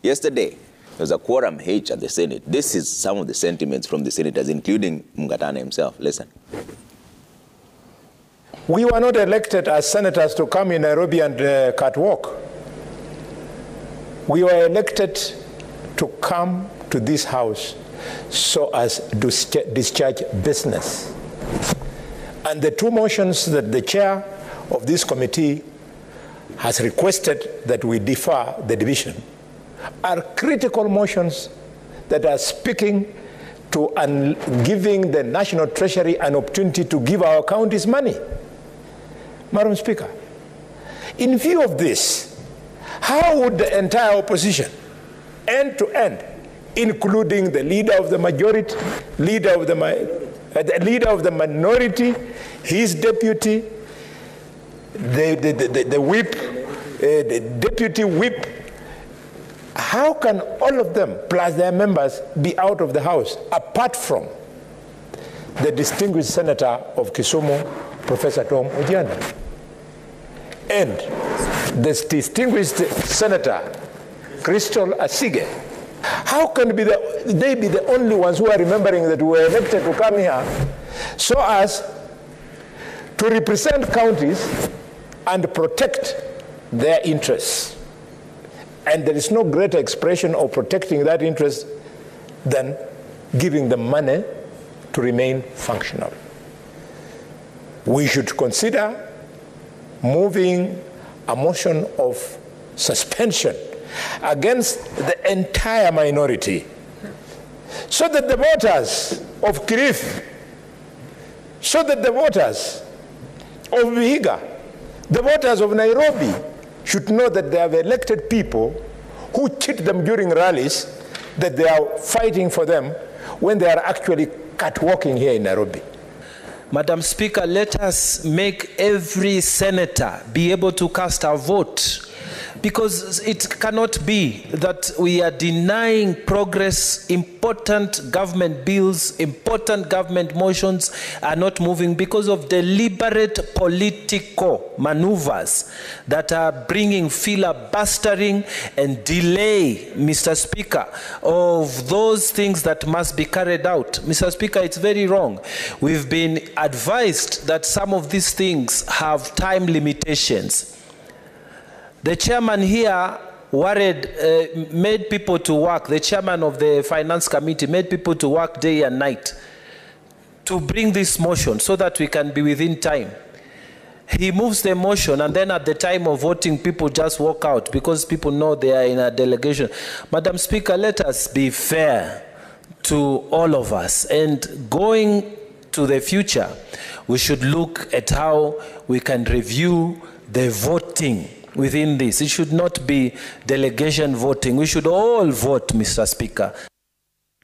Yesterday, there was a quorum H at the Senate. This is some of the sentiments from the senators, including Mngatana himself. Listen. We were not elected as senators to come in Nairobi and catwalk. We were elected to come to this house so as to discharge business. And the two motions that the chair of this committee has requested that we defer the division are critical motions that are speaking to and giving the National Treasury an opportunity to give our counties money. Madam Speaker, in view of this, how would the entire opposition, end to end, including the leader of the majority, leader of the minority, his deputy, the whip, the deputy whip, how can all of them, plus their members, be out of the House, apart from the distinguished senator of Kisumu, Professor Tom Ojianda, and the distinguished senator, Crystal Asige? How can they be the only ones who are remembering that we were elected to come here so as to represent counties and protect their interests? And there is no greater expression of protecting that interest than giving them money to remain functional. We should consider moving a motion of suspension against the entire minority so that the voters of Kirifi, so that the voters of Vihiga, the voters of Nairobi should know that they have elected people who cheat them during rallies, that they are fighting for them when they are actually catwalking here in Nairobi. Madam Speaker, let us make every senator be able to cast a vote, because it cannot be that we are denying progress. Important government bills, important government motions are not moving because of deliberate political maneuvers that are bringing filibustering and delay, Mr. Speaker, of those things that must be carried out. Mr. Speaker, it's very wrong. We've been advised that some of these things have time limitations. The chairman here made people to work, the chairman of the finance committee made people to work day and night to bring this motion so that we can be within time. He moves the motion, and then at the time of voting, people just walk out because people know they are in a delegation. Madam Speaker, let us be fair to all of us, and going to the future, we should look at how we can review the voting within this. It should not be delegation voting. We should all vote, Mr. Speaker.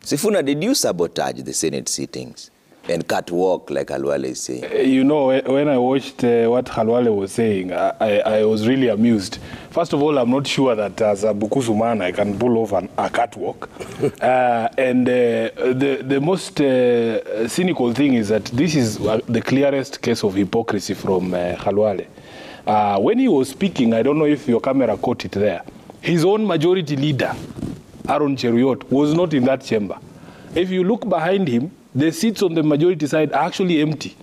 Sifuna, did you sabotage the Senate sittings and catwalk like Halwale is saying? You know, when I watched what Halwale was saying, I was really amused. First of all, I'm not sure that as a Bukusu man I can pull off a catwalk. And the most cynical thing is that this is the clearest case of hypocrisy from Halwale. When he was speaking, I don't know if your camera caught it there, his own majority leader, Aaron Cheruiyot, was not in that chamber. If you look behind him, the seats on the majority side are actually empty.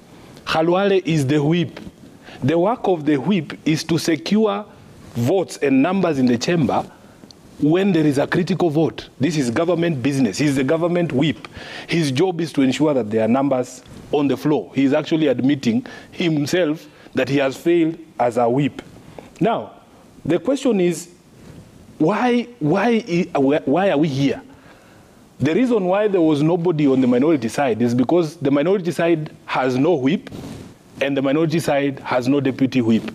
Halwale is the whip. The work of the whip is to secure votes and numbers in the chamber when there is a critical vote. This is government business. He's the government whip. His job is to ensure that there are numbers on the floor. He's actually admitting himself that he has failed as a whip. Now, the question is, why are we here? The reason why there was nobody on the minority side is because the minority side has no whip and the minority side has no deputy whip.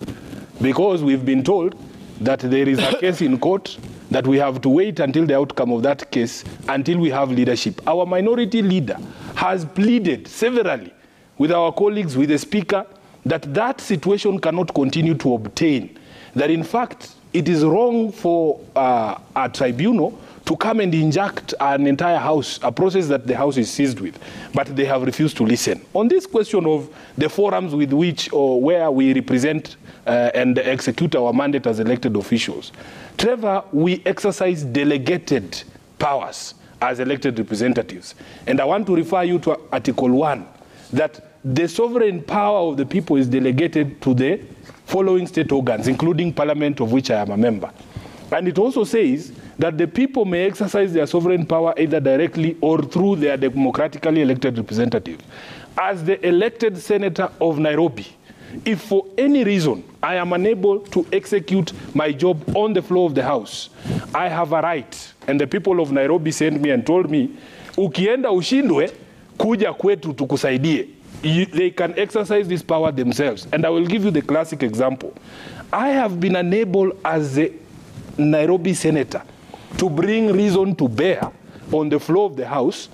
Because we've been told that there is a case in court, that we have to wait until the outcome of that case until we have leadership. Our minority leader has pleaded severally with our colleagues, with the speaker, that situation cannot continue to obtain. That in fact, it is wrong for a tribunal to come and inject an entire house, a process that the house is seized with, but they have refused to listen. On this question of the forums with which or where we represent and execute our mandate as elected officials, Trevor, we exercise delegated powers as elected representatives. And I want to refer you to Article 1, that the sovereign power of the people is delegated to the following state organs, including Parliament, of which I am a member. And it also says that the people may exercise their sovereign power either directly or through their democratically elected representative. As the elected senator of Nairobi, if for any reason I am unable to execute my job on the floor of the House, I have a right. And the people of Nairobi sent me and told me, ukienda ushindwe, kuja kwetu tukusaidie. They can exercise this power themselves. And I will give you the classic example. I have been unable as a Nairobi senator to bring reason to bear on the floor of the House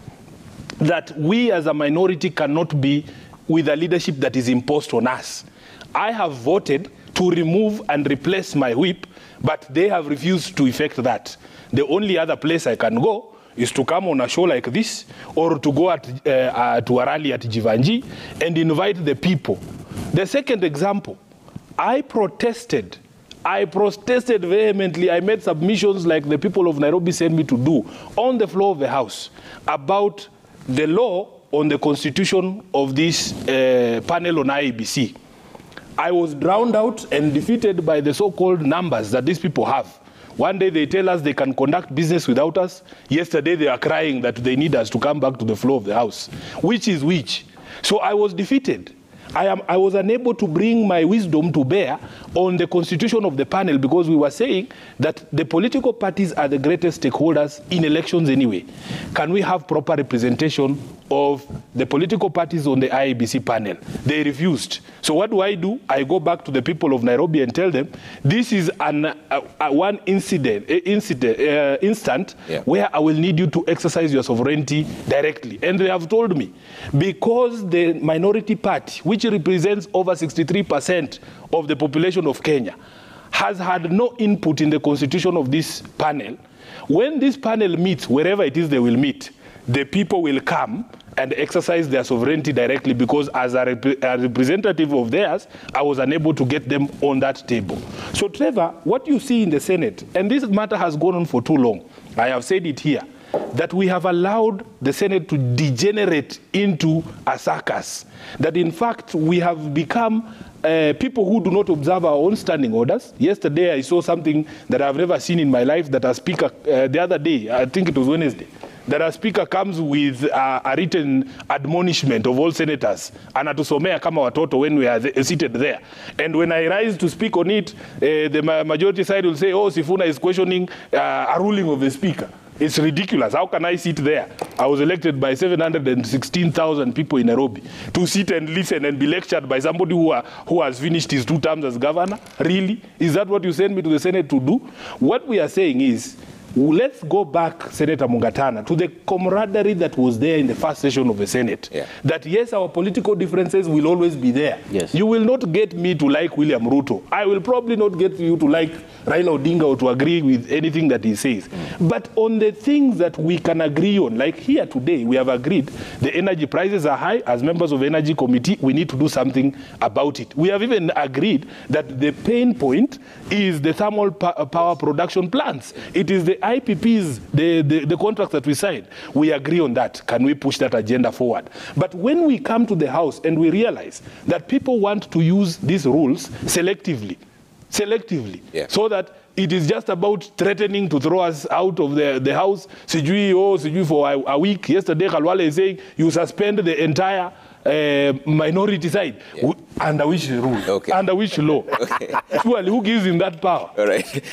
that we as a minority cannot be with a leadership that is imposed on us. I have voted to remove and replace my whip, but they have refused to effect that. The only other place I can go is to come on a show like this, or to go to a rally at Jivanji and invite the people. The second example, I protested vehemently. I made submissions like the people of Nairobi sent me to do on the floor of the House about the law on the constitution of this panel on IEBC. I was drowned out and defeated by the so-called numbers that these people have. One day they tell us they can conduct business without us. Yesterday they are crying that they need us to come back to the floor of the House. Which is which? So I was defeated. I was unable to bring my wisdom to bear on the constitution of the panel because we were saying that the political parties are the greatest stakeholders in elections anyway. Can we have proper representation of the political parties on the IEBC panel? They refused. So what do? I go back to the people of Nairobi and tell them, this is one instant where I will need you to exercise your sovereignty directly. And they have told me, because the minority party, which represents over 63% of the population of Kenya, has had no input in the constitution of this panel, when this panel meets, wherever it is they will meet, the people will come and exercise their sovereignty directly, because as a representative of theirs, I was unable to get them on that table. So Trevor, what you see in the Senate, and this matter has gone on for too long, I have said it here, that we have allowed the Senate to degenerate into a circus. That in fact we have become people who do not observe our own standing orders. Yesterday I saw something that I've never seen in my life, that a speaker, the other day, I think it was Wednesday, that a speaker comes with a written admonishment of all senators, anatusomea kama watoto when we are seated there. And when I rise to speak on it, the majority side will say, oh, Sifuna is questioning a ruling of the speaker. It's ridiculous. How can I sit there? I was elected by 716,000 people in Nairobi to sit and listen and be lectured by somebody who has finished his 2 terms as governor? Really? Is that what you sent me to the Senate to do? What we are saying is, let's go back, Senator Mungatana, to the camaraderie that was there in the first session of the Senate. Yeah. That yes, our political differences will always be there. Yes. You will not get me to like William Ruto. I will probably not get you to like Raila Odinga or to agree with anything that he says. But on the things that we can agree on, like here today, we have agreed the energy prices are high. As members of the Energy Committee, we need to do something about it. We have even agreed that the pain point is the thermal power production plants. It is the IPPs, the contracts that we signed. We agree on that. Can we push that agenda forward? But when we come to the House and we realize that people want to use these rules selectively, so that it is just about threatening to throw us out of the House, sijui for a week. Yesterday, Khalwale is saying you suspend the entire minority side. Yeah. Under which rule? Okay. Under which law? Okay. Surely, who gives him that power? All right.